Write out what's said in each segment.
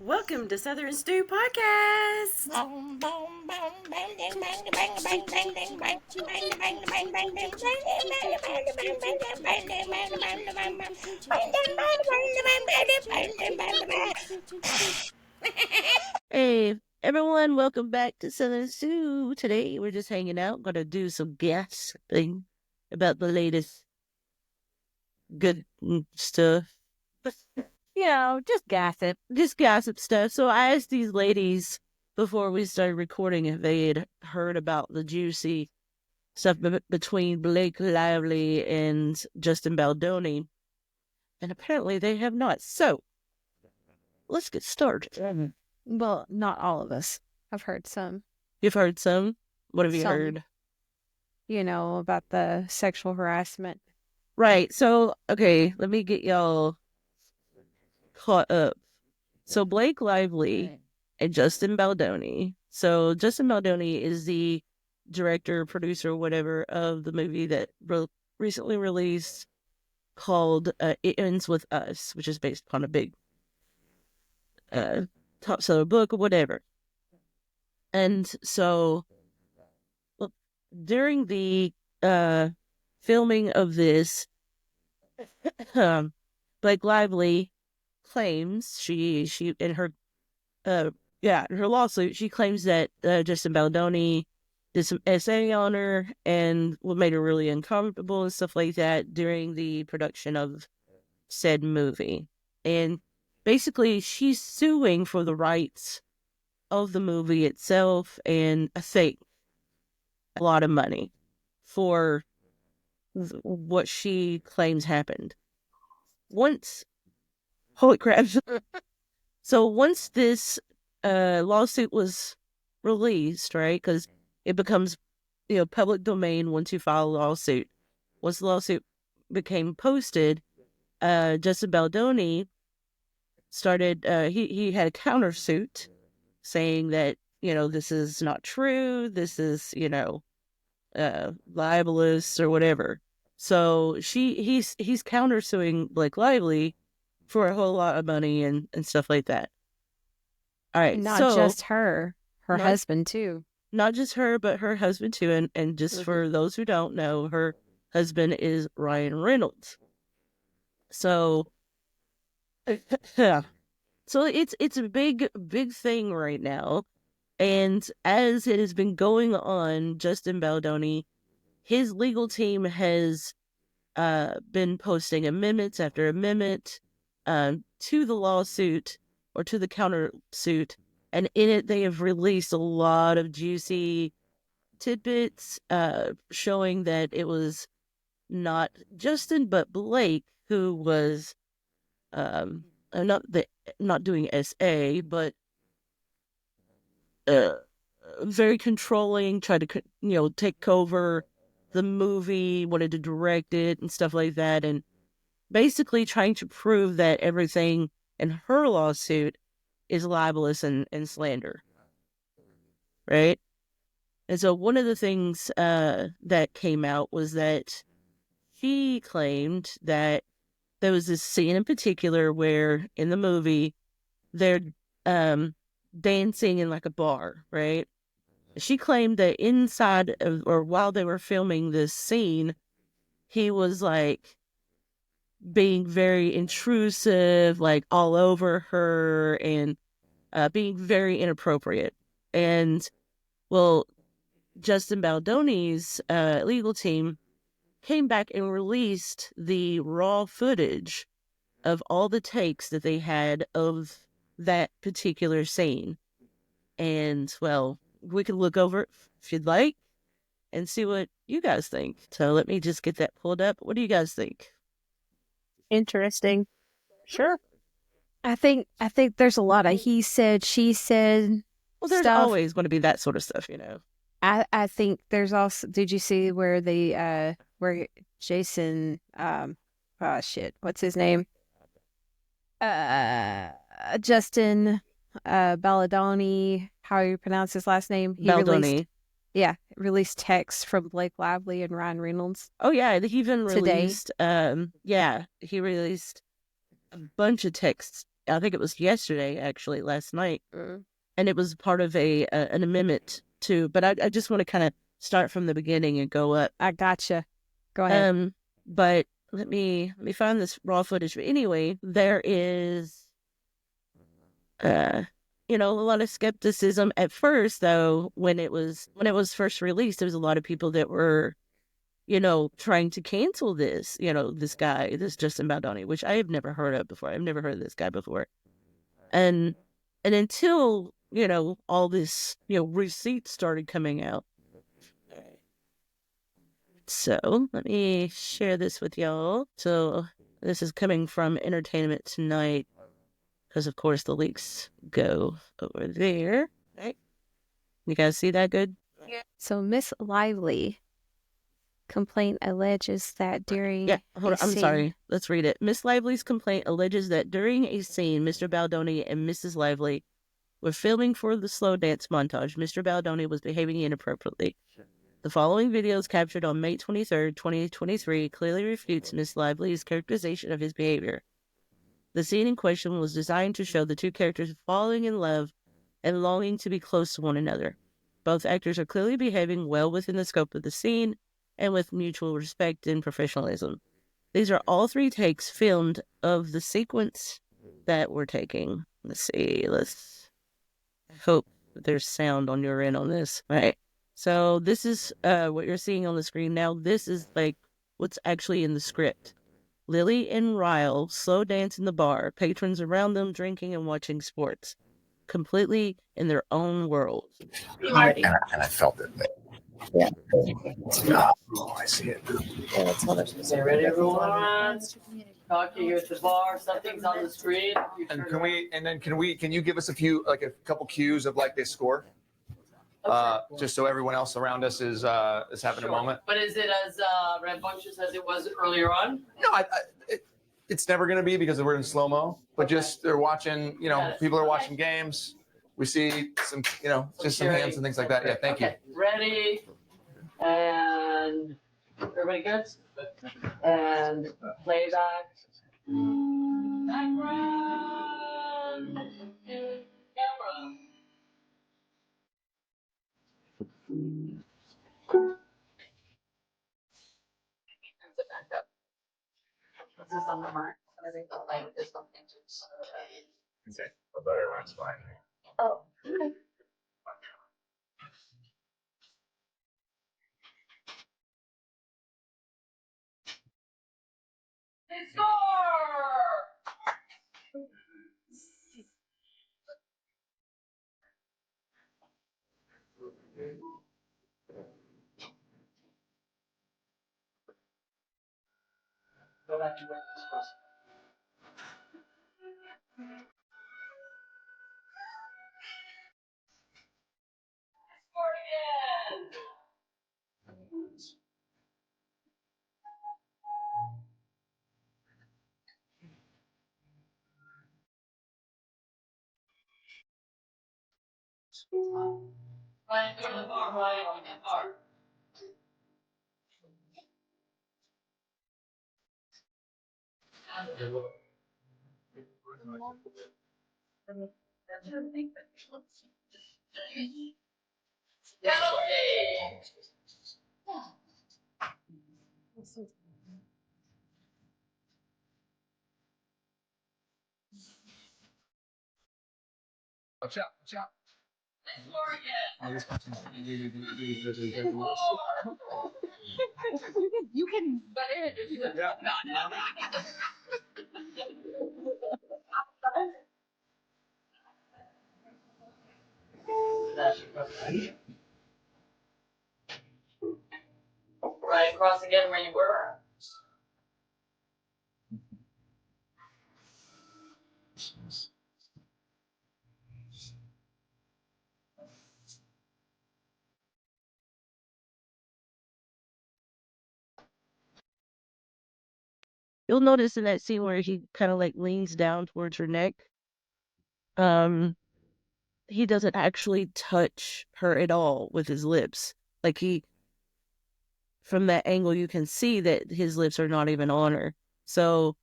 Welcome to Southern Stew Podcast. Hey, everyone, welcome back to Southern Stew. Today, we're just hanging out, gonna do some gossiping about the latest good stuff. Just gossip stuff. So I asked these ladies before we started recording if they had heard about the juicy stuff between Blake Lively and Justin Baldoni, and apparently they have not. So let's get started. Well, not all of us. I've heard some. You've heard some? What have you Some. heard? About the sexual harassment. Right. So, okay, let me get y'all caught up. So, Blake Lively and Justin Baldoni. So, Justin Baldoni is the director, producer, whatever, of the movie that recently released called It Ends With Us, which is based upon a big top seller book or whatever. And so, during the filming of this, Blake Lively claims she in her in her lawsuit she claims that Justin Baldoni did some SA on her and what made her really uncomfortable and stuff like that during the production of said movie. And basically she's suing for the rights of the movie itself and I think a lot of money for what she claims happened. Holy crap. So once this lawsuit was released, right, because it becomes, public domain once you file a lawsuit. Once the lawsuit became posted, Justin Baldoni started, he had a countersuit saying that, this is not true, this is, libelous or whatever. So he's countersuing Blake Lively for a whole lot of money and stuff like that. All right, Not so just her husband too. not just her, but her husband too. And just for those who don't know, her husband is Ryan Reynolds. So, yeah. So it's a big thing right now. And as it has been going on, Justin Baldoni, his legal team has been posting amendments after amendment to the lawsuit or to the countersuit. And in it, they have released a lot of juicy tidbits showing that it was not Justin, but Blake who was not doing SA, but very controlling, tried to take over the movie, wanted to direct it and stuff like that, and basically trying to prove that everything in her lawsuit is libelous and slander, right? And so one of the things that came out was that she claimed that there was this scene in particular where in the movie they're dancing in like a bar, right? She claimed that inside of, or while they were filming this scene, he was like being very intrusive, like all over her and being very inappropriate. And well, Justin Baldoni's legal team came back and released the raw footage of all the takes that they had of that particular scene. And well, we can look over it if you'd like and see what you guys think. So let me just get that pulled up. What do you guys think? Interesting. Sure. I think there's a lot of he said, she said. Well, there's stuff. always going to be that sort of stuff, I think there's also. Did you see where where Jason what's his name? Justin Baldoni, how you pronounce his last name? Baldoni. Released texts from Blake Lively and Ryan Reynolds. Oh yeah, he even today. released he released a bunch of texts I think it was yesterday, actually, last night. Mm. And it was part of an amendment too. But I just want to kind of start from the beginning and go up. I gotcha. Go ahead. But let me find this raw footage. But anyway, there is a lot of skepticism at first, though. When it was first released, there was a lot of people that were trying to cancel this guy, this Justin Baldoni, which I have never heard of before. I've never heard of this guy before. And until all this receipts started coming out. So let me share this with y'all. So this is coming from Entertainment Tonight, because of course the leaks go over there. Right? You guys see that good? Yeah. So Miss Lively complaint alleges that during hold on, I'm sorry. Let's read it. Miss Lively's complaint alleges that during a scene, Mr. Baldoni and Mrs. Lively were filming for the slow dance montage. Mr. Baldoni was behaving inappropriately. The following videos captured on May 23rd, 2023 clearly refutes Miss Lively's characterization of his behavior. The scene in question was designed to show the two characters falling in love and longing to be close to one another. Both actors are clearly behaving well within the scope of the scene and with mutual respect and professionalism. These are all 3 takes filmed of the sequence that we're taking. Let's see. Let's hope there's sound on your end on this. All right. So this is what you're seeing on the screen now. This is like what's actually in the script. Lily and Ryle slow dance in the bar, patrons around them drinking and watching sports, completely in their own world. And I felt it. Yeah. Oh, I see it. Yeah, that's what I was say. Ready, everyone? Talk to you at the bar. Something's on the screen. And can you give us a couple cues of like this score? Just so everyone else around us is having a moment. But is it as rambunctious as it was earlier on? No, it's never going to be because we're in slow-mo, but just they're watching, people are watching games. We see some, just some hands and things like that. Yeah, thank you. Ready, and everybody good? And playback. Background. Camera. This is on the mark. I think the light is something. Okay, a better one's fine. Oh, okay. Score! Go back to where this was. Score again! Ryan, go to the bar, Ryan, on the bar. Watch out, watch out. You can. Yeah. Right across again where you were. You'll notice in that scene where he kind of like leans down towards her neck, he doesn't actually touch her at all with his lips. Like from that angle, you can see that his lips are not even on her. So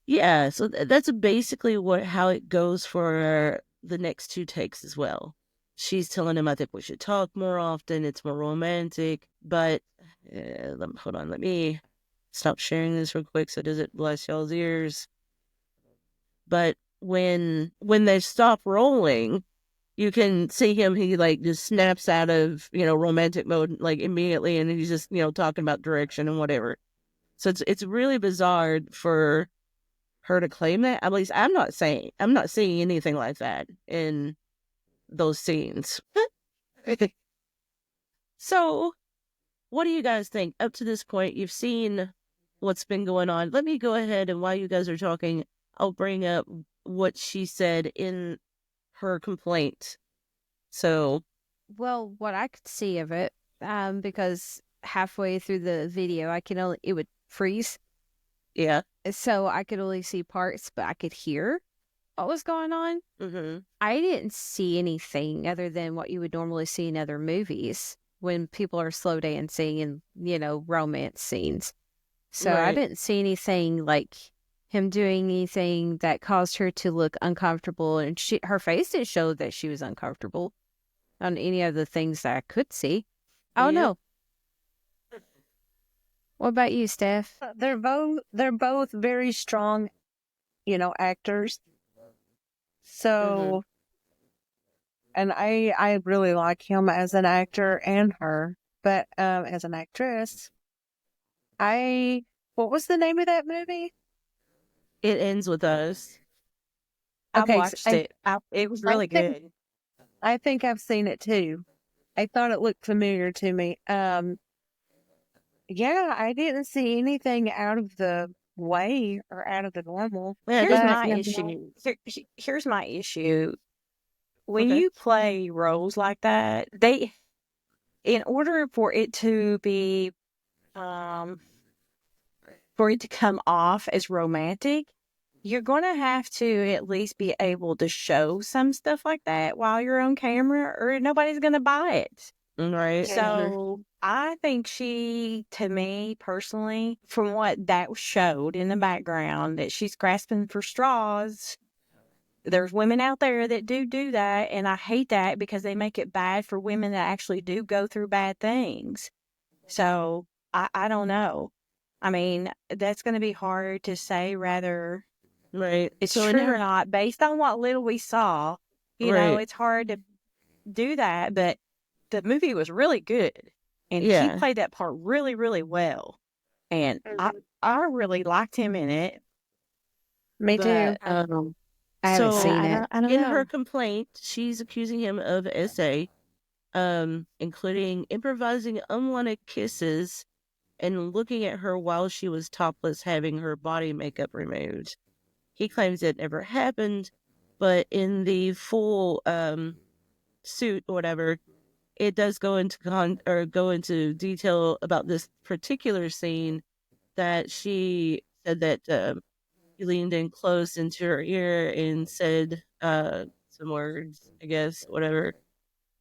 Yeah, so that's basically how it goes for the next two takes as well. She's telling him, I think we should talk more often. It's more romantic. But hold on, let me stop sharing this real quick so it doesn't bless y'all's ears. But when they stop rolling, you can see him. He like just snaps out of romantic mode like immediately, and he's just talking about direction and whatever. So it's really bizarre for her to claim that. At least I'm not seeing anything like that in those scenes. So, what do you guys think? Up to this point, you've seen what's been going on. Let me go ahead and while you guys are talking, I'll bring up what she said in her complaint. So, Well, what I could see of it, because halfway through the video, it would freeze. yeah. So I could only see parts, but I could hear what was going on. Mm-hmm. I didn't see anything other than what you would normally see in other movies when people are slow dancing and, romance scenes. So I Right. didn't see anything like him doing anything that caused her to look uncomfortable. And her face didn't show that she was uncomfortable on any of the things that I could see. Oh, Yep. no. What about you, Steph? They're both very strong, actors. So, and I really like him as an actor and her, but as an actress, what was the name of that movie? It ends with us. I Okay, watched it. It was really good. I think I've seen it too. I thought it looked familiar to me. Yeah, I didn't see anything out of the way or out of the normal. Yeah, Here's just my But, issue. Here's my issue. When Okay. you play roles like that, in order for it to be, for it to come off as romantic, you're going to have to at least be able to show some stuff like that while you're on camera, or nobody's going to buy it. Right. So I think to me personally, from what that showed in the background, that she's grasping for straws. There's women out there that do that, and I hate that because they make it bad for women that actually do go through bad things. So I don't know. I mean, that's going to be hard to say whether Right. it's So in true her- or not based on what little we saw. Right. It's hard to do that, but the movie was really good, and he Yeah. played that part really, really well, and I really liked him in it. me too. But I haven't So seen it. I don't in know. her complaint, she's accusing him of SA, including improvising unwanted kisses and looking at her while she was topless, having her body makeup removed. He claims it never happened, but in the full suit or whatever, it does go into detail about this particular scene that she said that he leaned in close into her ear and said some words, I guess, whatever.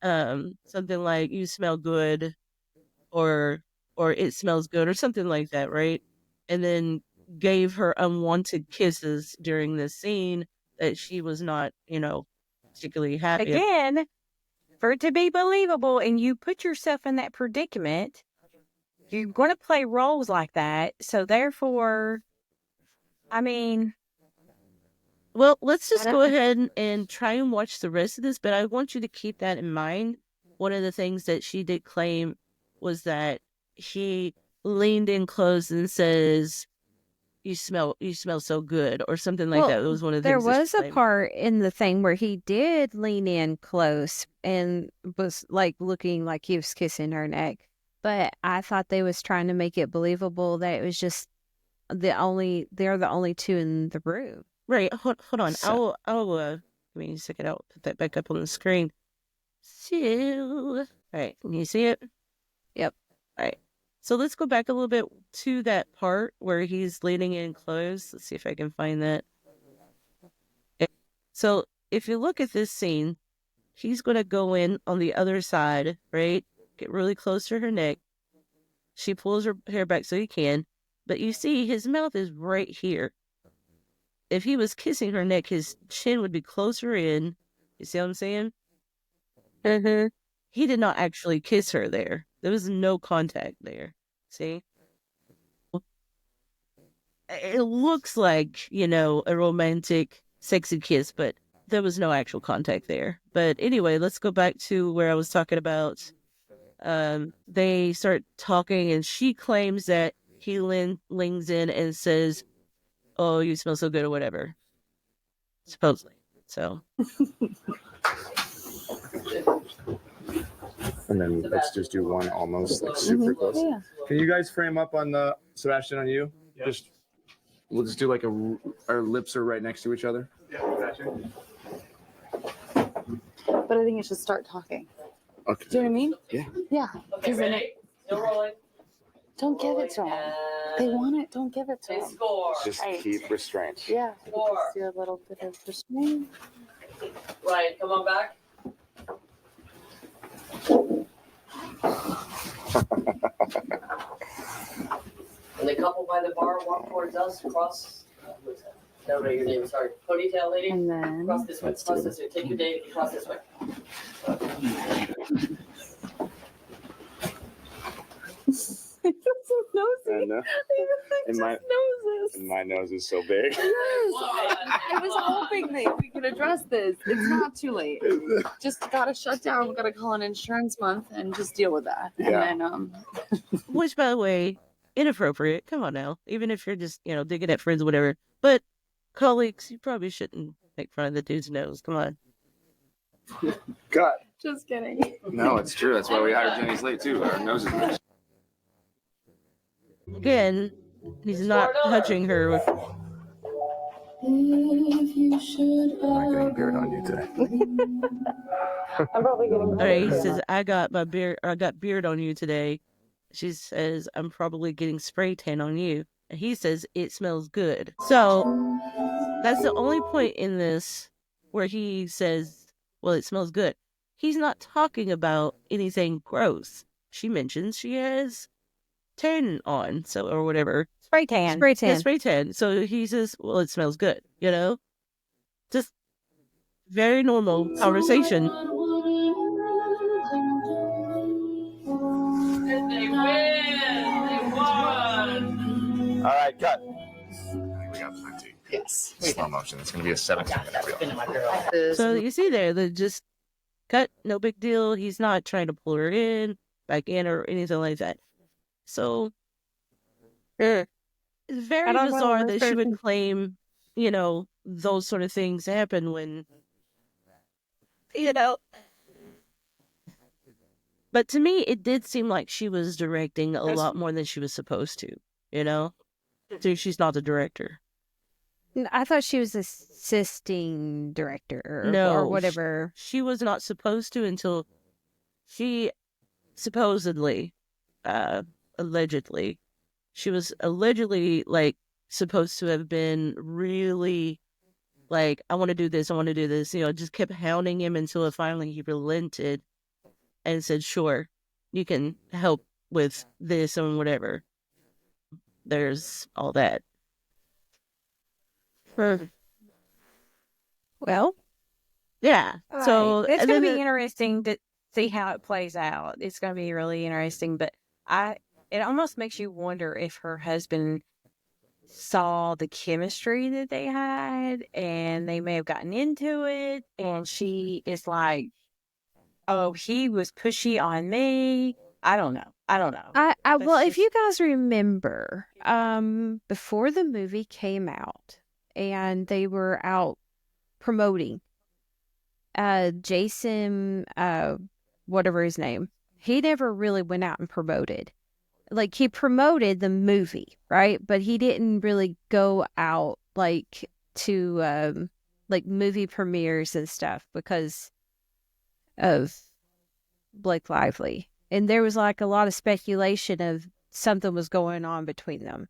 Something like "you smell good" or "it smells good" or something like that, right? And then gave her unwanted kisses during this scene that she was not, particularly happy. Again, for it to be believable and you put yourself in that predicament, you're going to play roles like that. So therefore, I mean, Well, let's just I go don't- ahead and try and watch the rest of this, but I want you to keep that in mind. One of the things that she did claim was that he leaned in close and says, you smell so good," or something like that. It was one of the there things that she was a claimed. part in the thing where he did lean in close and was like looking like he was kissing her neck. But I thought they was trying to make it believable that it was just they're the only two in the room. Right, hold on. So- I'll let me stick it out, put that back up on the screen. So, all right, can you see it? Yep. All right. So let's go back a little bit to that part where he's leaning in close. Let's see if I can find that. So if you look at this scene, he's going to go in on the other side, right? Get really close to her neck. She pulls her hair back so he can, but you see his mouth is right here. if he was kissing her neck, his chin would be closer in. You see what I'm saying? Mm-hmm. He did not actually kiss her there. There was no contact there. See? It looks like, a romantic, sexy kiss, but there was no actual contact there. But anyway, let's go back to where I was talking about. They start talking, and she claims that he leans in and says, "Oh, you smell so good," or whatever. Supposedly. So. And then let's just do one almost like super close. Yeah. Can you guys frame up on the Sebastian on you? Yeah. We'll just do like our lips are right next to each other. Yeah, gotcha. But I think you should start talking. Okay. Do you know what I mean? Yeah. Yeah. Okay, ready? Still rolling. Don't give it to them. They want it. Don't give it to They them. score. Just Right. keep restraint. Yeah. Four. Just do a little bit of restraint. Right, come on back. And the couple by the bar walk towards us, cross. What's that? No, no, your name, sorry. Ponytail lady. And then Cross this way. Cross this way. Take your day. Cross this way. It's so nosy. And, and my noses. and my nose is so big. Yes. I was hoping that we could address this. It's not too late. Just gotta shut down. We gotta call an insurance month and just deal with that. Yeah. And then Which, by the way, inappropriate. Come on now. Even if you're just, digging at friends or whatever. But colleagues, you probably shouldn't make fun of the dude's nose. Come on. God. just kidding. No, it's true. That's why we hired Jenny Slate too. Our noses are. Again, he's not touching her with. I'm not getting beard on you today. I'm probably getting All right, he says, I got beard on you today. She says, I'm probably getting spray tan on you. And he says, it smells good. So that's the only point in this where he says, well, it smells good. He's not talking about anything gross. She mentions she has tan on, so, or whatever. Spray tan. Spray Yeah, tan. spray tan. So he says, well, it smells good, Just very normal conversation. And they win. They won. All right, cut. We got plenty. Yes. Slow motion. It's going to be a 17-minute reel. Spinning my girl. So you see there, they just cut, no big deal. He's not trying to pull her back in, or anything like that. So it's very I don't know, bizarre that that's she would very- claim, those sort of things happen when, But to me, it did seem like she was directing a lot more than she was supposed to, So she's not the director. I thought she was assisting director No, or whatever. She was not supposed to until she supposedly, allegedly, she was allegedly supposed to have been really I want to do this, just kept hounding him until finally he relented and said, sure, you can help with this and whatever. There's all that. Well, Yeah. So it's and going to then be interesting to see how it plays out. It's going to be really interesting, but it almost makes you wonder if her husband saw the chemistry that they had and they may have gotten into it, and she is like, oh, he was pushy on me. I don't know. Well, That's if you guys remember, before the movie came out and they were out promoting, Jason, whatever his name, he never really went out and promoted. He promoted the movie, right? But he didn't really go out to movie premieres and stuff because of Blake Lively. And there was a lot of speculation of something was going on between them.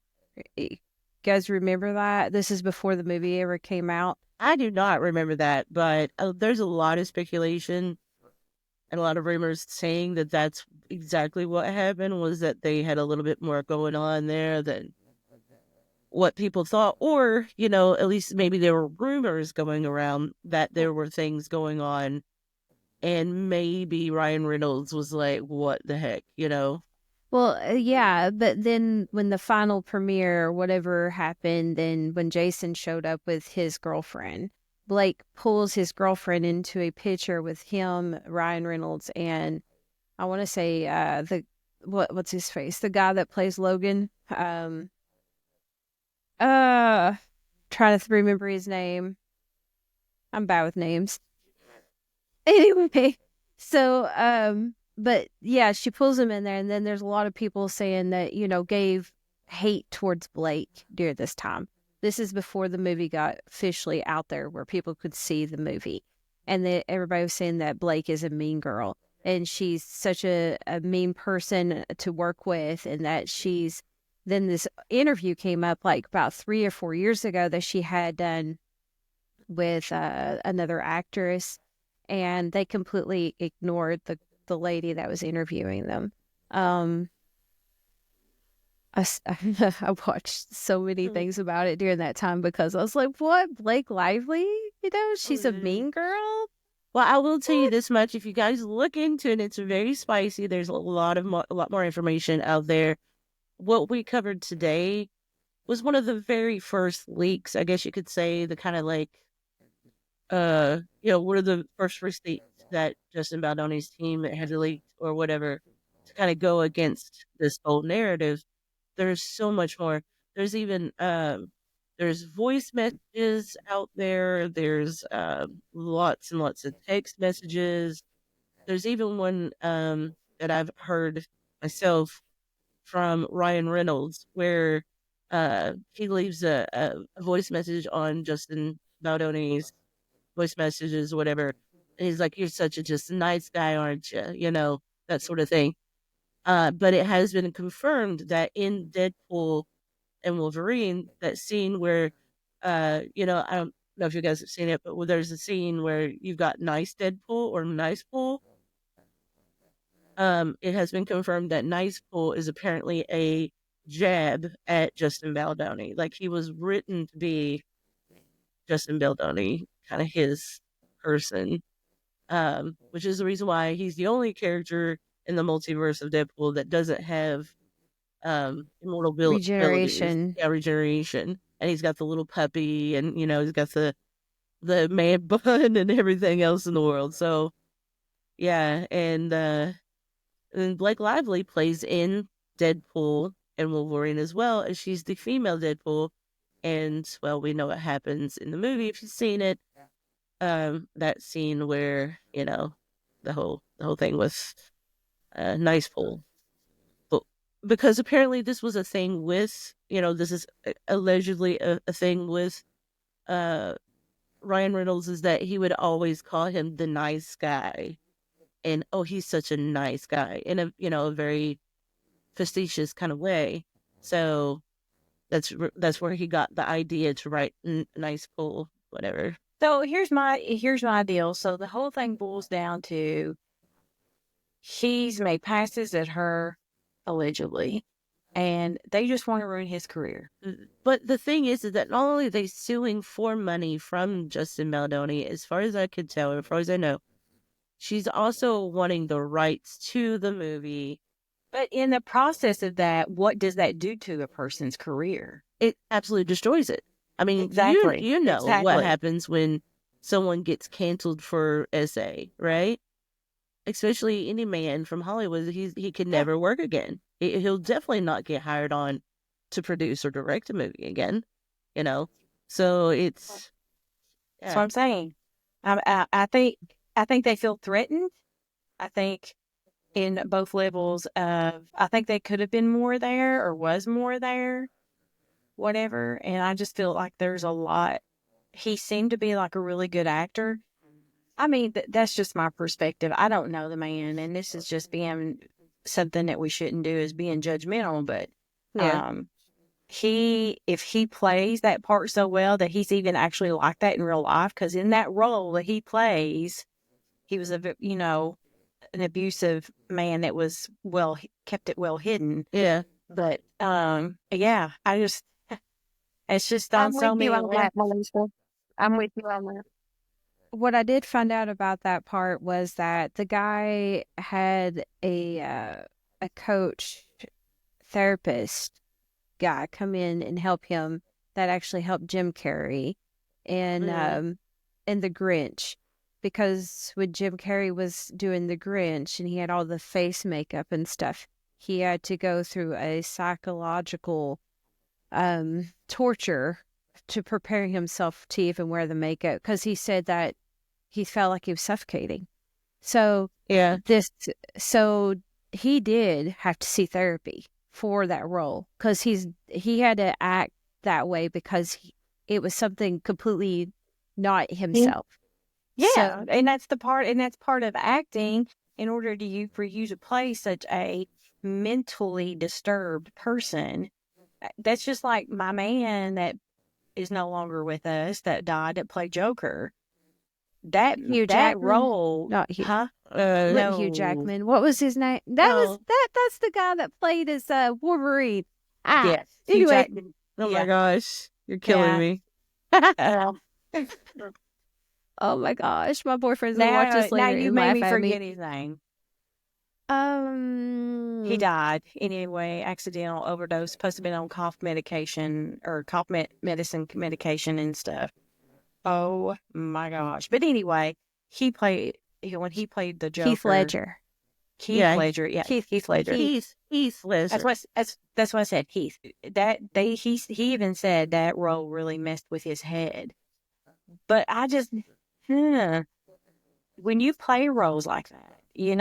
You guys remember that? This is before the movie ever came out. I do not remember that, but there's a lot of speculation and a lot of rumors saying that that's exactly what happened, was that they had a little bit more going on there than what people thought, or, you know, at least maybe there were rumors going around that there were things going on, and maybe Ryan Reynolds was like, what the heck, you know? Well, yeah, but then when the final premiere or whatever happened, then when Jason showed up with his girlfriend, Blake pulls his girlfriend into a picture with him, Ryan Reynolds, and I want to say what's his face, the guy that plays Logan. Uh, Trying to remember his name. I'm bad with names. Anyway, so but yeah, she pulls him in there, and then there's a lot of people saying that, you know, gave hate towards Blake during this time. This is before the movie got officially out there where people could see the movie. And that everybody was saying that Blake is a mean girl and she's such a mean person to work with, and that she's then this interview came up like about 3 or 4 years ago that she had done with another actress, and they completely ignored the lady that was interviewing them. Um, I watched so many things about it during that time because I was like, what? Blake Lively? You know, she's a mean girl? Well, I will tell you this much. If you guys look into it, it's very spicy. There's a lot more information out there. What we covered today was one of the very first leaks, I guess you could say, the kind of like, you know, one of the first receipts that Justin Baldoni's team had leaked or whatever to kind of go against this whole narrative. There's so much more. There's even there's voice messages out there. There's lots and lots of text messages. There's even one that I've heard myself from Ryan Reynolds where he leaves a voice message on Justin Baldoni's voice messages, whatever. And he's like, "You're such a just nice guy, aren't you?" You know, that sort of thing. But it has been confirmed that in Deadpool and Wolverine, that scene where, you know, I don't know if you guys have seen it, but there's a scene where you've got nice Deadpool or nice Pool. It has been confirmed that nice Pool is apparently a jab at Justin Baldoni. Like he was written to be Justin Baldoni, kind of his person, which is the reason why he's the only character in the multiverse of Deadpool that doesn't have immortal abilities. Regeneration. Yeah, regeneration. And he's got the little puppy, and you know he's got the man bun and everything else in the world. So yeah, and Blake Lively plays in Deadpool and Wolverine as well, and she's the female Deadpool. And well, we know what happens in the movie if you've seen it. That scene where, you know, the whole thing with Nice Pool. But because apparently this was a thing with, you know, this is allegedly a thing with uh Ryan Reynolds, is that he would always call him the nice guy. And oh, he's such a nice guy in a, you know, a very facetious kind of way. So that's where he got the idea to write Nice Pool, whatever. So here's my deal. So the whole thing boils down to he's made passes at her allegedly, and they just want to ruin his career. But the thing is that not only are they suing for money from Justin Baldoni, as far as I could tell, as far as I know, she's also wanting the rights to the movie. But in the process of that, what does that do to a person's career? It absolutely destroys it. I mean, Exactly. you know Exactly. what happens when someone gets canceled for SA, right? Especially any man from Hollywood, he can never work again. He'll definitely not get hired on to produce or direct a movie again, you know? So it's... That's what I'm saying. I think they feel threatened. I think in both levels of, I think they could have been more there or was more there, whatever. And I just feel like there's a lot. He seemed to be like a really good actor. I mean, that's just my perspective. I don't know the man, and this is just being something that we shouldn't do, is being judgmental. But Yeah. if he plays that part so well that he's even actually like that in real life, because in that role that he plays, he was an abusive man that was kept it well hidden. Yeah. But yeah, I just It's just I'm on so with you many on that, Melissa. I'm with you on that. What I did find out about that part was that the guy had a coach therapist guy come in and help him that actually helped Jim Carrey and in The Grinch, because when Jim Carrey was doing The Grinch and he had all the face makeup and stuff, he had to go through a psychological torture to prepare himself to even wear the makeup, because he said that he felt like he was suffocating. So Yeah. so he did have to see therapy for that role, because he had to act that way because it was something completely not himself. Yeah, So, and that's part of acting in order for you to play such a mentally disturbed person. That's just like my man that is no longer with us that died that played Joker. That Hugh Jackman? role, Not Hugh. huh? Wasn't Hugh Jackman. What was his name? That's the guy that played as Wolverine. Yes, Hugh Anyway, Jackman. Oh Yeah. my gosh, you're killing Yeah. me. oh my gosh, my boyfriend's gonna watch this now later you and made laugh me at forget me. his name. Um, He died anyway, accidental overdose. Supposed to have been on cough medication or medicine medication and stuff. Oh my gosh! But anyway, when he played the Joker. Keith Ledger. Keith Ledger, yeah, Keith Ledger. Heath Ledger. That's what I said. Keith. He even said that role really messed with his head. But I just, when you play roles like that, you're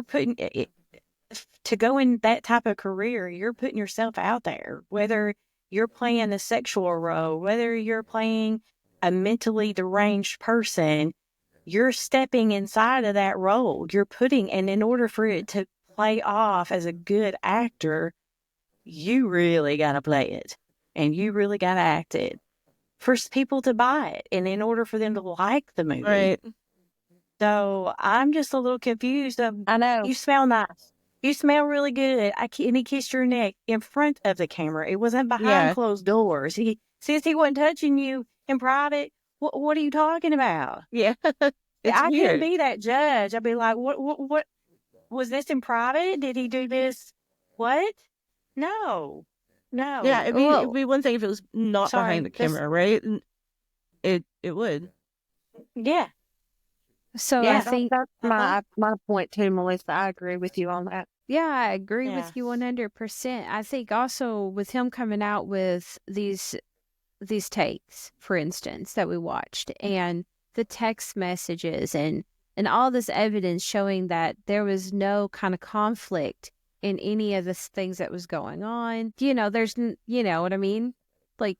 putting it to go in that type of career. You're putting yourself out there, whether you're playing a sexual role, whether you're playing a mentally deranged person. You're stepping inside of that role. And in order for it to play off as a good actor, you really got to play it and you really got to act it for people to buy it. And in order for them to like the movie. Right. So I'm just a little confused. I know. You smell nice. You smell really good. And he kissed your neck in front of the camera. It wasn't behind closed doors. Since he wasn't touching you in private, what are you talking about? Yeah. I weird. couldn't be that judge. I'd be like, what was this in private? Did he do this? What? No. Yeah, it'd be one thing if it was not behind the camera, right? And it would. Yeah. So Yeah. I think that's my point too, Melissa. I agree with you on that. yeah, I agree Yeah. with you 100%. I think also with him coming out with these takes, for instance, that we watched, and the text messages and all this evidence showing that there was no kind of conflict in any of the things that was going on. You know, you know what I mean? Like,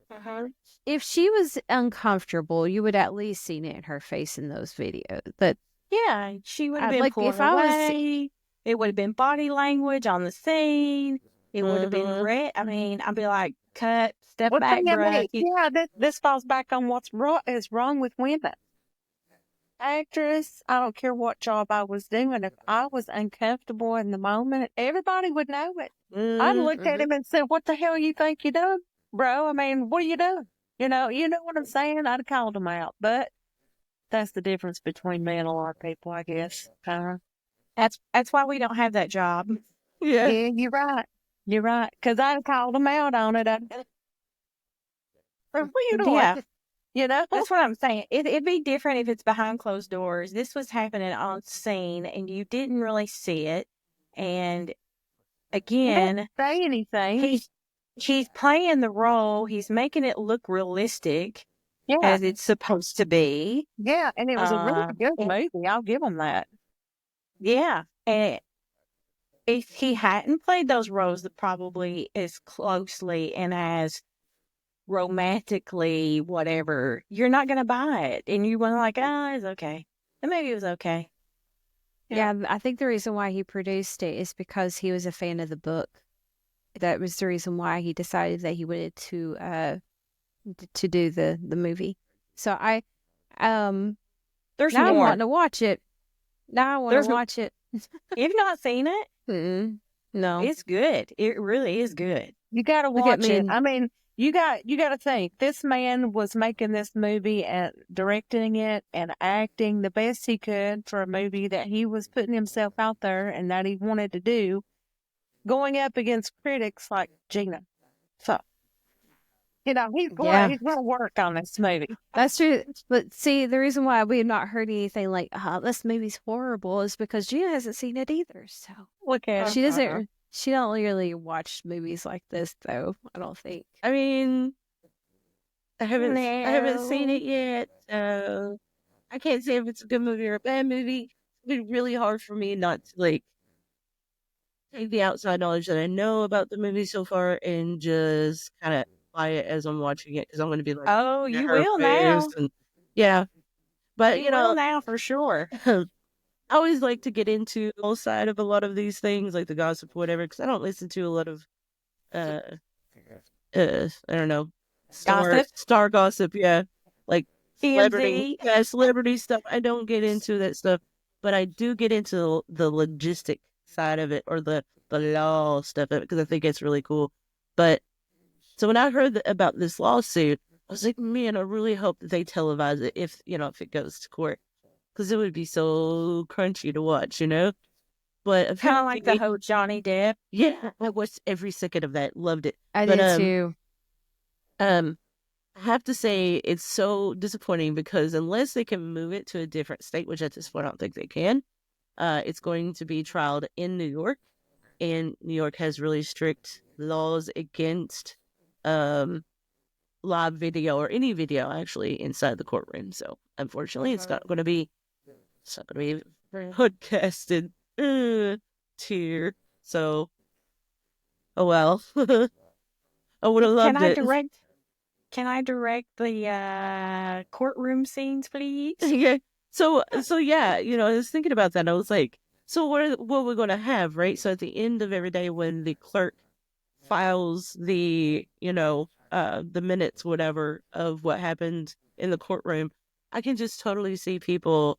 if she was uncomfortable, you would at least seen it in her face in those videos. But Yeah, she would have been like, pulling if I was- away. It would have been body language on the scene. It would have been red. I mean, I'd be like, cut, step back, bruh. Yeah, this falls back on what's is wrong with women. Actress, I don't care what job I was doing. If I was uncomfortable in the moment, everybody would know it. I'd looked at him and said, "What the hell you think you're doing, bro? I mean, what are you doing? You know what I'm saying?" I'd have called him out. But that's the difference between me and a lot of people, I guess. That's why we don't have that job. Yeah. Yeah, you're right. You're right. Because I'd have called him out on it. What are you doing? Yeah. You know? That's what I'm saying. It'd be different if it's behind closed doors. This was happening on scene, and you didn't really see it. And again, say anything. He's playing the role. He's making it look realistic, as it's supposed to be. Yeah, and it was a really good movie. I'll give him that. Yeah, and if he hadn't played those roles probably as closely and as romantically whatever, you're not going to buy it, and you want to like, it's okay. The movie was okay. Yeah, I think the reason why he produced it is because he was a fan of the book. That was the reason why he decided that he wanted to do the movie. So there's now more. I'm wanting to watch it. Now I want to watch it. You've not seen it? No, It's good. It really is good. You got to Look at watch it. me. I mean, you got to think this man was making this movie and directing it and acting the best he could for a movie that he was putting himself out there and that he wanted to do, going up against critics like Gina. So, he's Yeah. going to work on this movie. That's true. But see, the reason why we have not heard anything like, this movie's horrible is because Gina hasn't seen it either. So Look at she her. doesn't, she don't really watch movies like this, though, I don't think. I mean, I haven't seen it yet. I can't say if it's a good movie or a bad movie. It's been really hard for me not to like take the outside knowledge that I know about the movie so far and just kind of apply it as I'm watching it because I'm going to be like, Oh, you will now. nervous and yeah. But You will now for sure. I always like to get into the whole side of a lot of these things, like the gossip, whatever, because I don't listen to a lot of, I don't know, star gossip, yeah, like celebrity, celebrity stuff. I don't get into that stuff, but I do get into the logistic side of it or the law stuff of it because I think it's really cool. But so when I heard about this lawsuit, I was like, man, I really hope that they televise it if it goes to court. Because it would be so crunchy to watch, But Kind of like the whole Johnny Depp. Yeah, I watched every second of that. Loved it. I did too. I have to say it's so disappointing because unless they can move it to a different state, which at this point I don't think they can, it's going to be trialed in New York, and New York has really strict laws against live video or any video actually inside the courtroom. So unfortunately, it's not going to be podcasted tier. So, oh well. I would have loved it. Can I direct the courtroom scenes, please? Yeah. So yeah, I was thinking about that. I was like, so what are we going to have, right? So at the end of every day when the clerk files the minutes, whatever, of what happened in the courtroom, I can just totally see people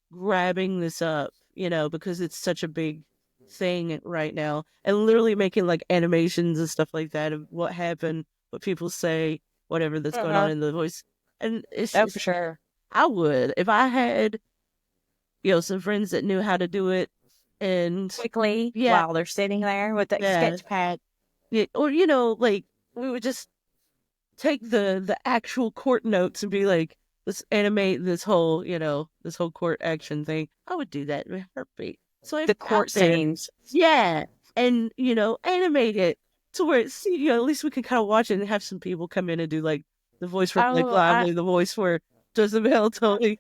grabbing this up, because it's such a big thing right now, and literally making like animations and stuff like that of what happened, what people say, whatever that's going on in the voice. And it's for sure. I would if I had, some friends that knew how to do it and Quickly, while they're sitting there with the sketch pad. Yeah, or like we would just take the actual court notes and be like, let's animate this whole court action thing. I would do that in a heartbeat. So the court scenes, and animate it to where it's at least we can kind of watch it and have some people come in and do like the voice for Blake Lively, the voice for Jezebel, Tony.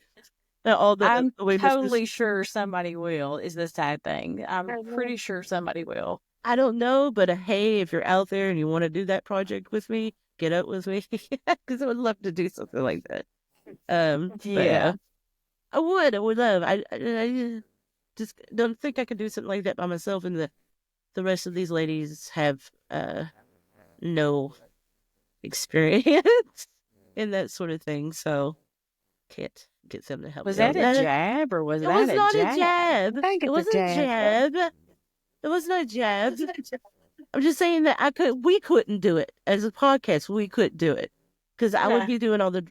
I'm totally sure somebody will. Is the sad thing? I'm pretty sure somebody will. I don't know, but hey, if you're out there and you want to do that project with me, get up with me because I would love to do something like that. Yeah, I would love. I just don't think I could do something like that by myself, and the rest of these ladies have no experience in that sort of thing, so can't get them to help. Was that a jab or was that a jab? It was not a jab. I think It wasn't a jab. It wasn't a jab. I'm just saying that we couldn't do it as a podcast. We couldn't do it because I would be doing all the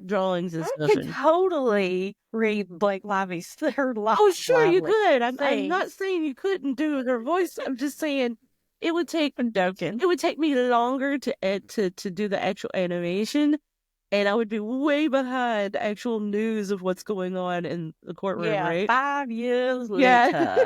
drawings and stuff. I could totally read Blake Lively's her life. Oh, sure, you could. I'm not saying you couldn't do her voice. I'm just saying it would take. It would take me longer to do the actual animation, and I would be way behind actual news of what's going on in the courtroom. Right? 5 years later. Yeah.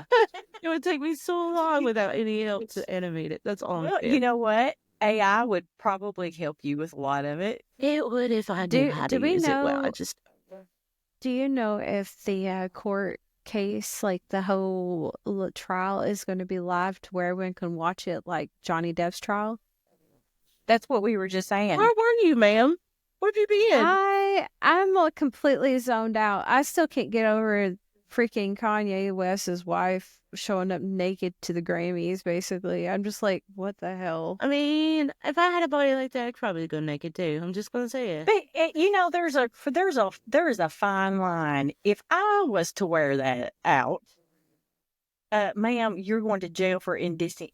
It would take me so long without any help to animate it. That's all. You know what? AI would probably help you with a lot of it. It would if I knew how to use it well. Do you know if the court case, like the whole trial, is going to be live to where everyone can watch it, like Johnny Depp's trial? That's what we were just saying. Where were you, ma'am? Where have you been? I'm like completely zoned out. I still can't get over freaking Kanye West's wife showing up naked to the Grammys, basically. I'm just like, what the hell? I mean, if I had a body like that, I'd probably go naked too. I'm just gonna say it. But there's a fine line. If I was to wear that out, ma'am, you're going to jail for indecent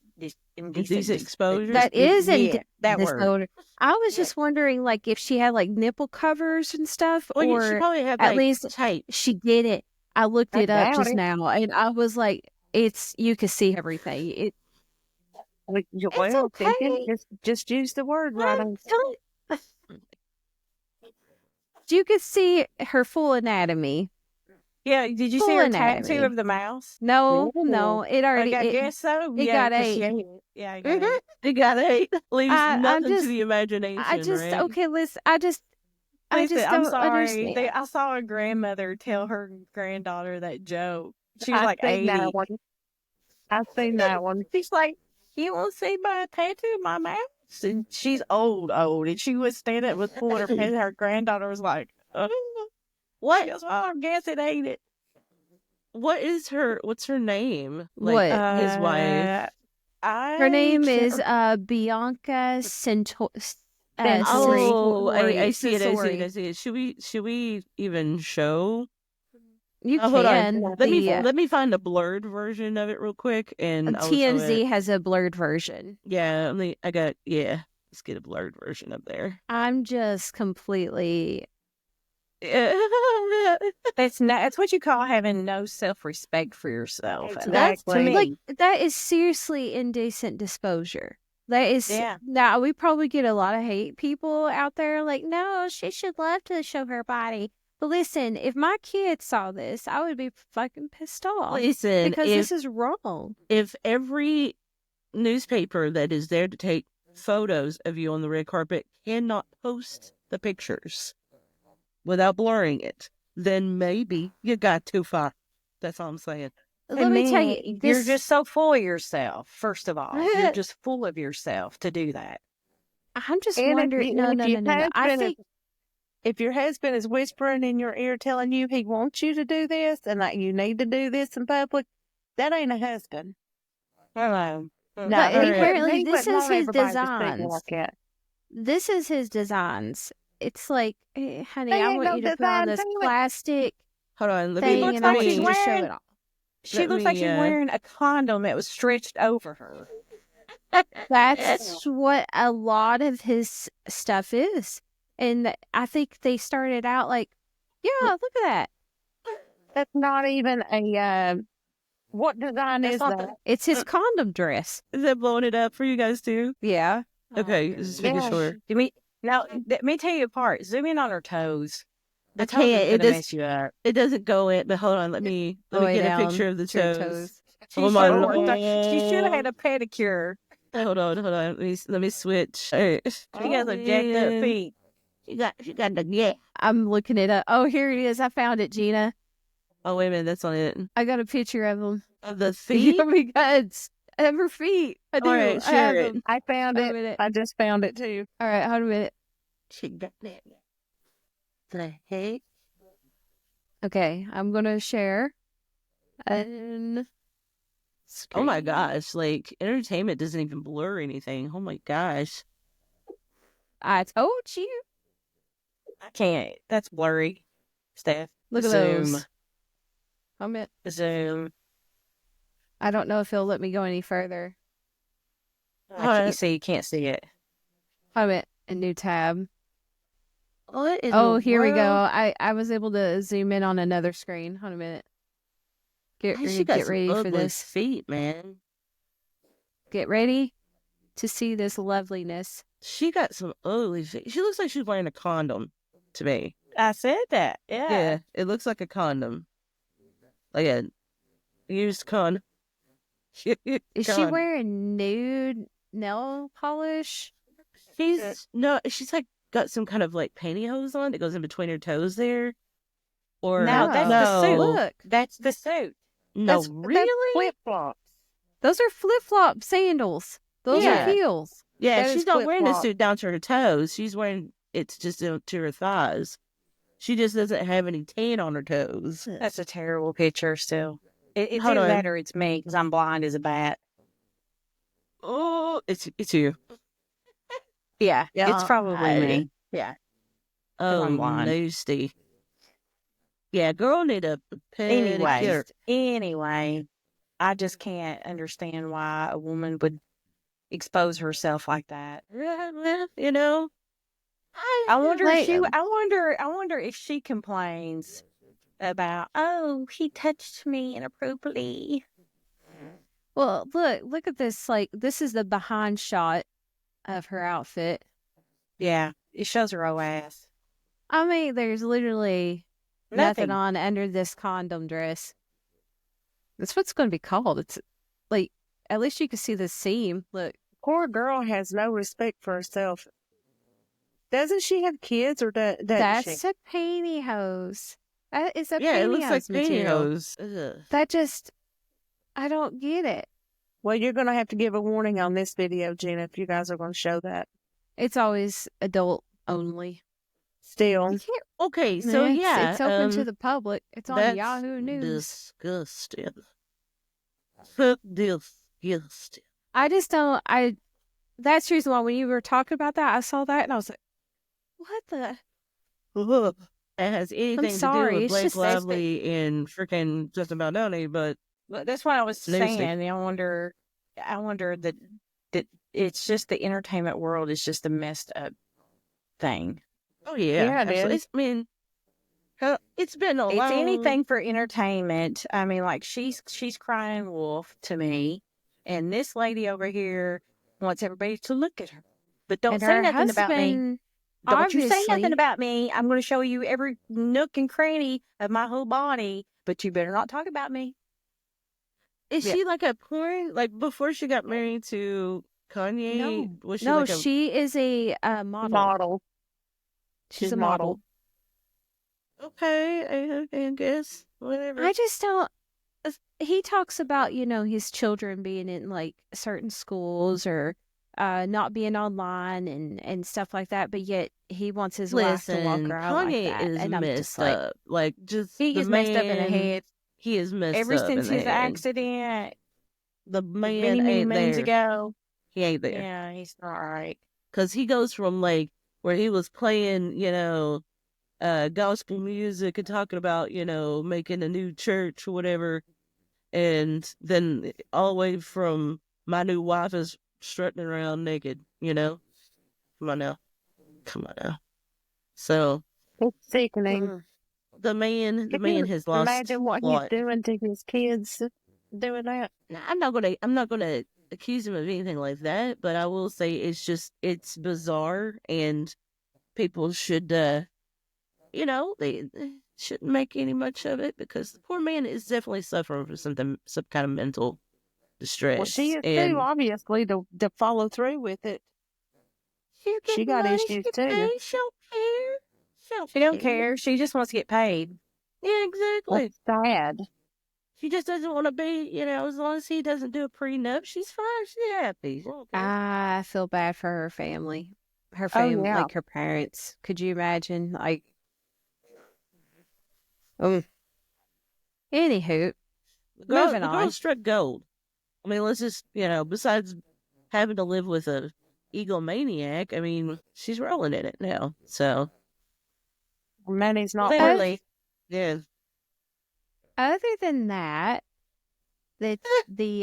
Indecent exposure. That is Yeah, that word. disorder. I was just wondering, like, if she had like nipple covers and stuff, Well, she or probably had at like least tight. she didn't. I looked I it up doubt just it. now, and I was like, "It's you can see everything. Well, okay. just use the word right on. You could see her full anatomy." Yeah, did you see Full her anatomy. tattoo of the mouse? No, Ooh. no, it already. I It, guess so. it Yeah, got 'cause she ate. ate it. Yeah, I got it. It got eight. Leaves I'm nothing just- to the imagination, right? okay. Listen, I just Listen, I'm don't sorry. understand. I saw a grandmother tell her granddaughter that joke. She was I've like seen 80. that one. I've seen that one. She's like, "You want to see my tattoo of my mouse?" And she's old, and she was standing up with pulling her face. Her granddaughter was like, What? She goes, "Oh, I guess it ain't it." What's her name? What? His wife. Her name is Bianca Cento. Oh, I see it. Censori. I see it. Should we even show? You Oh, hold can. on. Let me find a blurred version of it real quick, and I'll show TMZ it. has a blurred version. Yeah, let's get a blurred version up there. I'm just completely. That's what you call having no self-respect for yourself. And That's to me, like that is seriously indecent disclosure. That is. Yeah. Now we probably get a lot of hate people out there like, no, she should love to show her body. But listen, if my kids saw this, I would be fucking pissed off. Listen, because this is wrong. If every newspaper that is there to take photos of you on the red carpet cannot post the pictures without blurring it, then maybe you got too far. That's all I'm saying. Let me tell you, you're just so full of yourself. First of all, you're just full of yourself to do that. I'm just And if wondering. you- No. and if your I husband think if your husband is whispering in your ear telling you he wants you to do this and that you need to do this in public, that ain't a husband. Hello. No, But he apparently wouldn't- he this wouldn't is want his everybody to see designs. like that. This is his designs. It's like, hey, honey, There I ain't want no you to put on design this to it. plastic Hold on. Let thing, me and I want she's you to show wearing- it all. She Let looks like me, she's wearing a condom that was stretched over her. That's what a lot of his stuff is. And I think they started out like, yeah, look at that. That's not even a what design That's is not that? It's his condom dress. Is that blowing it up for you guys too? Yeah. Okay, just making Yeah. sure. Let me tell you apart. Zoom in on her toes. The I toes can't, is it gonna does- mess you up. It doesn't go in, but hold on. Let me get a picture of the to your toes. She Oh my should have Lord. had a pedicure. Hold on. Let me switch. All right. She got the jacked up feet. She got the I'm looking it up. Oh, here it is. I found it, Gina. Oh wait a minute, that's on it. I got a picture of them. Of the feet. Because of her feet. I do. All right, I have share it. them. I found Hold a it. minute. I just found it too. All right, hold a minute. She got that. The heck? Okay, I'm gonna share. And Oh my gosh! Like entertainment doesn't even blur anything. Oh my gosh! I told you. I can't. That's blurry. Steph. Look at Zoom. those. Zoom. I don't know if he'll let me go any further. You see, you can't see it. Hold a minute. A new tab. What in Oh, the here we go. world? I was able to zoom in on another screen. Hold a minute. Get Hey, she got some ready for ugly this. feet, man. Get ready to see this loveliness. She got some ugly feet. She looks like she's wearing a condom to me. I said that. Yeah. Yeah, it looks like a condom, like a used condom. Is she wearing nude nail polish? She's like got some kind of like pantyhose on that goes in between her toes there. Or No, that's the suit. Look, That's the suit. No, That's really? flip flops. those are flip flop sandals. Those Yeah. are heels. Yeah, That she's is not wearing the flip-flop. suit down to her toes. She's wearing it's just to her thighs. She just doesn't have any tan on her toes. That's a terrible picture still. It's Hold either on. that or it's me because I'm blind as a bat. Oh, it's you. Yeah. It's probably me. Yeah. Oh, I'm blind. nasty. Yeah, girl need a Anyway, pedicure. anyway, I just can't understand why a woman would expose herself like that. You know, I wonder if Like, she. I wonder if she complains about. Oh, he touched me inappropriately. well, look at this. Like, this is the behind shot of her outfit. Yeah, it shows her ass. I mean, there's literally nothing Nothing. on under this condom dress. That's what's going to be called. It's like, at least you can see the seam. Look, Poor girl has no respect for herself. Doesn't she have kids, or doesn't that's she? a pantyhose. That is a yeah, it looks like pantyhose material. pantyhose. Ugh. That just, I don't get it. Well, you're going to have to give a warning on this video, Gina, if you guys are going to show that. It's always adult only. Still, You can't. Okay, so it's open to the public. It's on that's Yahoo News. disgusting. Disgusting. I just don't. That's the reason why when you were talking about that, I saw that and I was like, "What the?" Ugh. It has anything to sorry, do with it's Blake just- Lively and freaking Justin Baldoni, but But that's what I was Nasty. saying. I wonder that it's just the entertainment world is just a messed up thing. oh yeah, Yeah, it absolutely. is. I mean, it's been a It's long. anything for entertainment. I mean, like she's crying wolf to me, and this lady over here wants everybody to look at her, but don't And say her nothing about me. husband, Don't you say obviously- nothing about me. I'm going to show you every nook and cranny of my whole body, but you better not talk about me. Is Yeah. she like a porn? Like before she got married to Kanye? Was she No, like a she is a model. model. She's She's a model. okay? I guess whatever. I just don't. He talks about, his children being in like certain schools or not being online and stuff like that, but yet he wants his wife to walk Listen, around like Kanye that. is And I'm messed just like, up. Like just He the is messed up in the man- head. He is messed Ever up since in the his head. accident, The man many ain't moons there. ago. He ain't there. Yeah, he's not right. Because he goes from like where he was playing, gospel music and talking about, making a new church or whatever. And then all the way from my new wife is strutting around naked, Come on now. So It's sickening. the man Can you has lost imagine what plot. he's doing to his kids doing that? Now, I'm not gonna accuse him of anything like that, but I will say it's bizarre, and people should they shouldn't make any much of it, because the poor man is definitely suffering from some kind of mental distress. Well, she is and too, obviously, to follow through with it. She got issues too. She don't care. She don't care. She just wants to get paid. Yeah, exactly. That's sad. She just doesn't want to be, as long as he doesn't do a prenup, she's fine. She's happy. She don't care. I feel bad for her family. Her family, yeah. like her parents. Could you imagine? Like, anywho, The girl moving on. struck gold. I mean, let's just, besides having to live with a egomaniac, I mean, she's rolling in it now. So, Money's not Literally. yeah. Other than that, the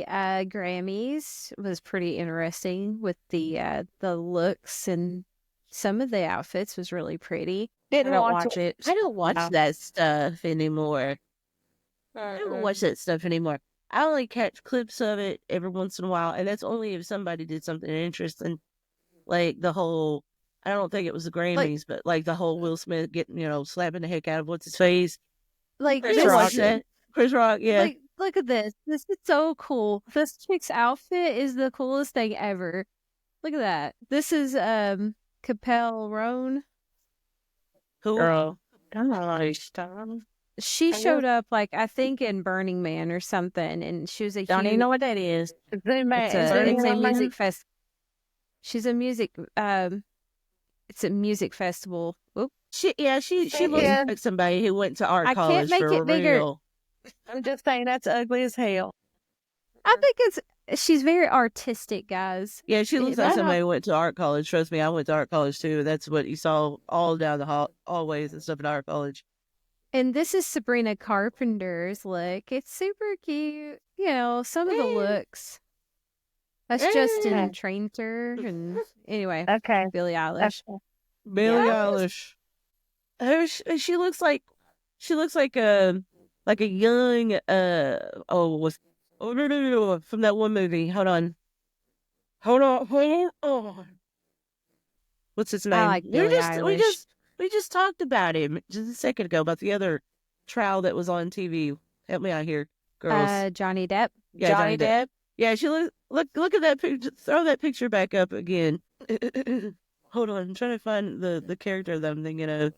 Grammys was pretty interesting with the looks, and some of the outfits was really pretty. I Didn't don't watch watch it. I don't watch No. that stuff anymore. I don't watch that stuff anymore. I only catch clips of it every once in a while, and that's only if somebody did something interesting. Like the whole, I don't think it was the Grammys, but like the whole Will Smith getting, slapping the heck out of what's his face. Like, Chris this- Rock. Chris Rock, yeah. Like, look at this. This is so cool. This chick's outfit is the coolest thing ever. Look at that. This is Capel Roan. Who? Girl. Don't She showed up I think in Burning Man or something, and she was a even huge, know what that is. Zoom out. it's Is a, there it's a anyone music fest. She's a music it's a music festival. Oop. She looks Yeah. like somebody who went to art I can't college make for it bigger. real. there? I'm just saying that's ugly as hell. I think she's very artistic, guys. Yeah, she looks Is like that somebody who went to art college. Trust me, I went to art college too. That's what you saw all down the hallways and stuff at art college. And this is Sabrina Carpenter's look. It's super cute. Some of the looks. That's Justin Yeah. Trainer. And anyway, Okay. Billie Eilish. Okay. Billie Yeah. Eilish. She looks like a young no, from that one movie. Hold on. What's his I name? like Billie Eilish. We just talked about him just a second ago about the other trial that was on TV. Help me out here, girls. Johnny Depp. Yeah, Johnny Depp. Yeah, she look at that picture. Throw that picture back up again. Hold on, I'm trying to find the character that I'm thinking of.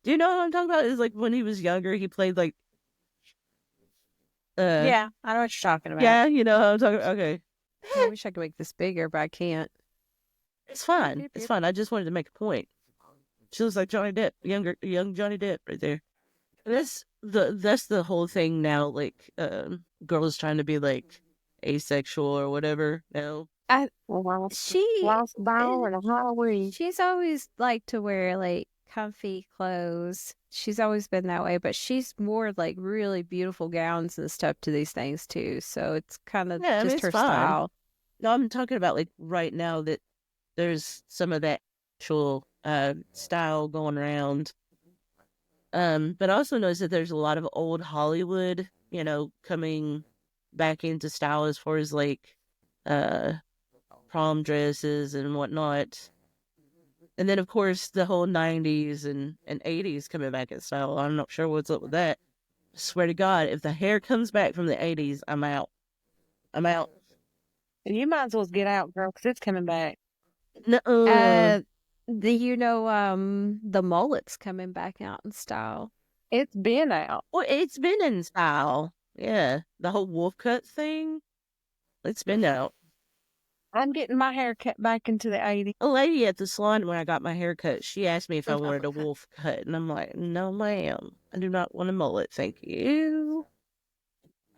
Do you know what I'm talking about? Is like when he was younger, he played like Yeah, I know what you're talking about. yeah, you know how I'm talking. Okay, I wish I could make this bigger, but I can't. it's fine. It's fine. I just wanted to make a point. She looks like Johnny Depp, young Johnny Depp, right there. And that's the whole thing now. Like, girls trying to be like asexual or whatever. No, She Lost ball and a Halloween. she's always liked to wear like comfy clothes. She's always been that way, but she's wore like really beautiful gowns and stuff to these things too. So it's kind of Yeah, I mean, just it's her fine. style. no, I'm talking about like right now that there's some of that actual style going around. But I also noticed that there's a lot of old Hollywood, coming back into style as far as like uh prom dresses and whatnot. And then of course the whole 90s and 80s coming back in style. I'm not sure what's up with that. I swear to God, if the hair comes back from the 80s, I'm out. I'm out. You might as well get out, girl, because it's coming back. Nuh-uh. The mullet's coming back out in style. It's been out. Well, it's been in style. Yeah. The whole wolf cut thing. It's been out. I'm getting my hair cut back into the 80s. A lady at the salon when I got my hair cut, she asked me if I wanted a wolf cut. And I'm like, no, ma'am. I do not want a mullet. Thank you.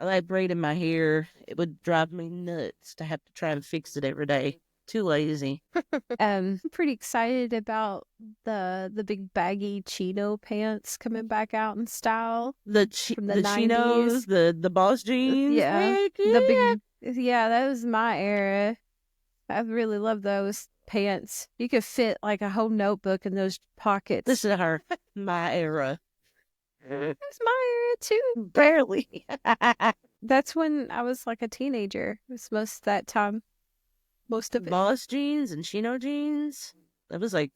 I like braiding my hair. It would drive me nuts to have to try and fix it every day. Too lazy. I'm pretty excited about the big baggy chino pants coming back out in style. The From the chinos, 90s. the boss jeans. Yeah, Heck the big that was my era. I really love those pants. You could fit like a whole notebook in those pockets. This is my era. That's my era too. Barely. That's when I was like a teenager. It was most of that time. Most of it. Boss jeans and chino jeans. That was like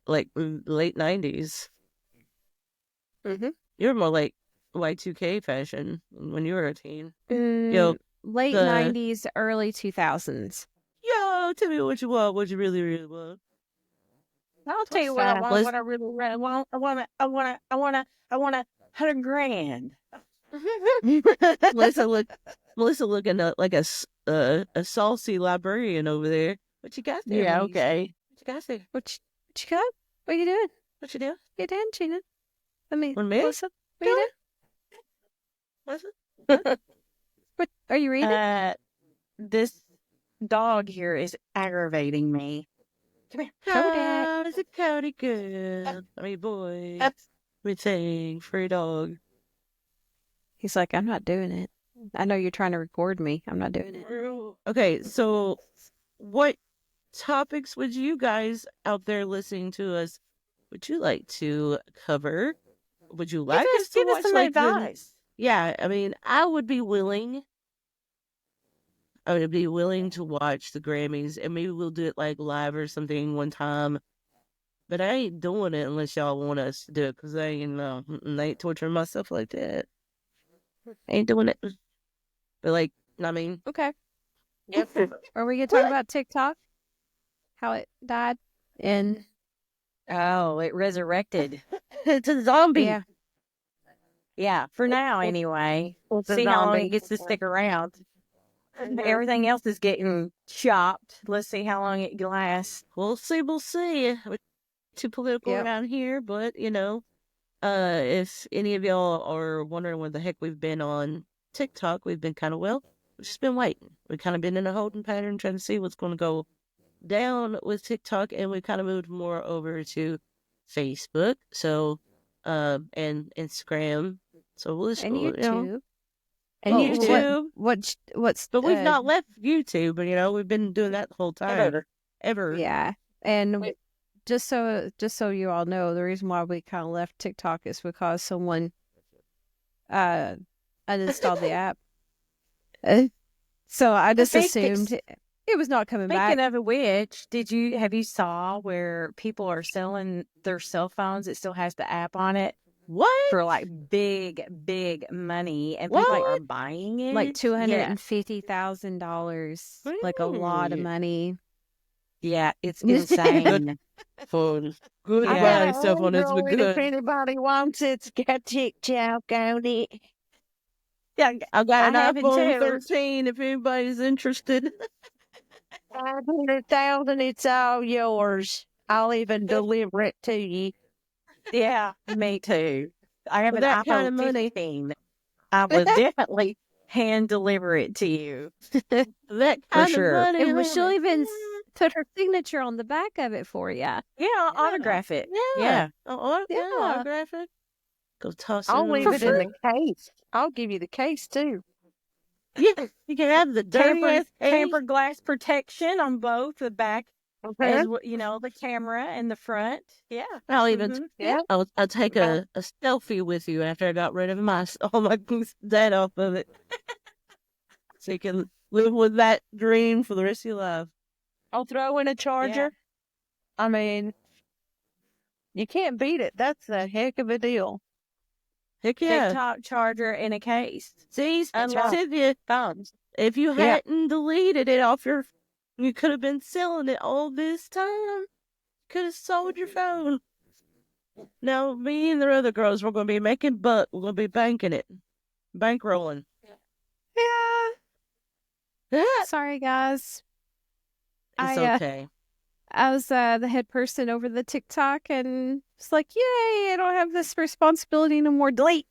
late 90s. Mm-hmm. You were more like Y2K fashion when you were a teen. Yo, Late the- 90s, early 2000s. Yo, tell me what you want, what you really, really want. I'll tell you what I Fine. want. What I really want. I want 100 grand. Melissa looking like a saucy librarian over there. What you got there? Yeah, Melissa? okay. What you got there? What you got? What you doing? What you doing? You doing, Gina? I mean, One minute? Melissa, what you doing? Melissa? What are you reading? This dog here is aggravating me. Come here. Kodak. Oh, it's a Cody girl. I mean, boy. Everything for a dog. He's like, I'm not doing it. I know you're trying to record me. I'm not doing it. Okay, so what topics would you guys out there listening to us would you like to cover? Would you like us to Give watch us some like the- advice. Yeah, I mean, I would be willing to watch the Grammys, and maybe we'll do it like live or something one time. But I ain't doing it unless y'all want us to do it, because I ain't torturing myself like that. I ain't doing it. But like, I mean, Okay. yep. Are we going to talk about TikTok? How it died? And Oh, it resurrected. It's a zombie. yeah. Yeah, for now anyway. It's a See how long zombie. it gets to stick around. Everything else is getting chopped. Let's see how long it lasts. We'll see. We're too political Yep. around here, but if any of y'all are wondering where the heck we've been on TikTok, we've been we've just been waiting. We've kind of been in a holding pattern, trying to see what's going to go down with TikTok, and we kind of moved more over to Facebook, so and Instagram. So we'll just And YouTube. And Well, YouTube. What's But we've not left YouTube, but we've been doing that the whole time. Ever. Yeah, and just so you all know, the reason why we kind of left TikTok is because someone uninstalled the app. So I just assumed it was not coming back. Speaking of which, have you saw where people are selling their cell phones? It still has the app on it. What? For like big money, and people are buying it. Like $250,000, like a lot of money. Yeah, it's insane. Phone. I Good. got Cell phone is Android. If good. anybody wants it, it's got TikTok on it. Yeah, I got I an have it iPhone too. 13 if anybody's interested. 500,000, it's all yours. I'll even deliver it to you. Yeah, me too. I have For an that iPhone kind of money. 15. I will definitely hand deliver it to you. That kind sure. of money. And she'll even put her signature on the back of it for you. Yeah, I'll autograph it. Yeah. Yeah. Autograph it. Go toss it. I'll in leave the it in the case. I'll give you the case too. Yeah, you can have the dirty Tamper glass protection on both the back, Okay. as the camera and the front. Yeah, I'll even Yeah. I'll take a selfie with you after I got rid of all my that off of it, so you can live with that dream for the rest of your life. I'll throw in a charger. I mean, you can't beat it. That's a heck of a deal. Heck yeah! TikTok charger in a case. See, Unlock Cynthia, phones. if you hadn't deleted it off you could have been selling it all this time. Could have sold your phone. Now, me and the other girls, we're going to be making buck. We're going to be banking it. Bankrolling. Yeah. Sorry, guys. It's okay. I was the head person over the TikTok, and it's like, yay, I don't have this responsibility no more. Delete.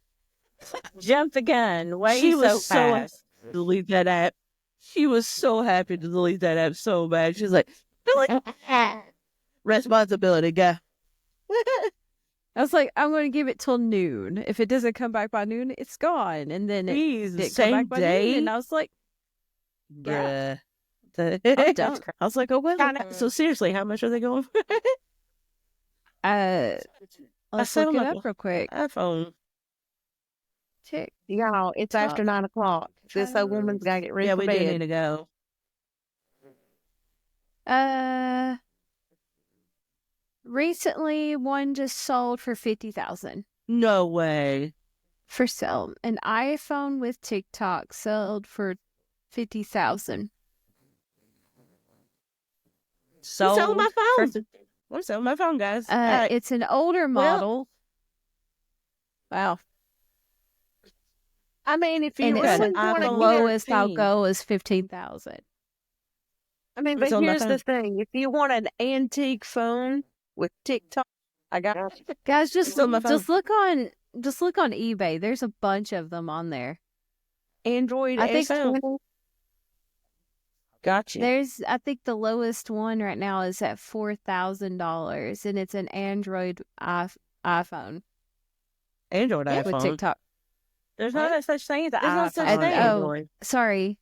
Jump the gun. She was so so fast. delete that app. She was so happy to delete that app so bad. She's like, delete. Responsibility, guy. I was like, I'm going to give it till noon. If it doesn't come back by noon, it's gone. And then it didn't same come back by day. noon, and I was like, Bruh. I'm done. I was like, oh, well. So seriously, how much are they going for? Let's look it up real quick. iPhone. Tick. Y'all, it's after 9 o'clock. This old woman's got to get ready Yeah, for we bed. do need to go. Recently, one just sold for $50,000 No way. for sale. An iPhone with TikTok sold for $50,000. Sold my phone. I'm selling my phone, guys. It's an older model. Wow. I mean, if you And really it's want the to lowest I'll 13. go is $15,000. I mean, It's but on my here's the phone. thing. If you want an antique phone with TikTok, I got it. Guys, just on my phone. look on eBay. There's a bunch of them on there. Android I think S20. Gotcha. I think the lowest one right now is at $4,000, and it's an Android iPhone Android with iPhone. TikTok. There's no such thing as an There's no iPhone. such And- thing. oh, sorry.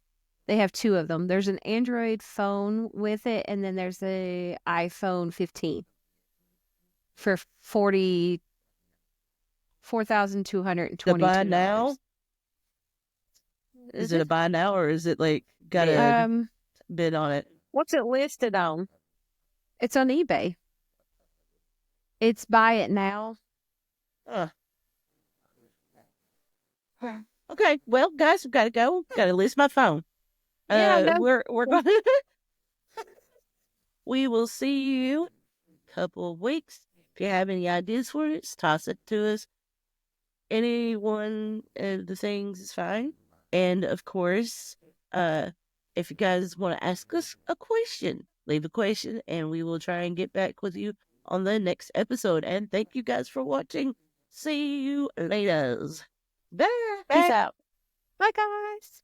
They have two of them. There's an Android phone with it, and then there's a iPhone 15 for $4,222. To buy now? Is it a buy now, or is it like got a bid on it? What's it listed on? It's on eBay. It's buy it now. Okay, well, guys, I've got to go. Got to list my phone. Yeah, we're going. We will see you a couple of weeks. If you have any ideas for it, just toss it to us. Any one of the things is fine. And of course, if you guys want to ask us a question, leave a question, and we will try and get back with you on the next episode. And thank you guys for watching. See you later. Bye. Peace out. Bye, guys.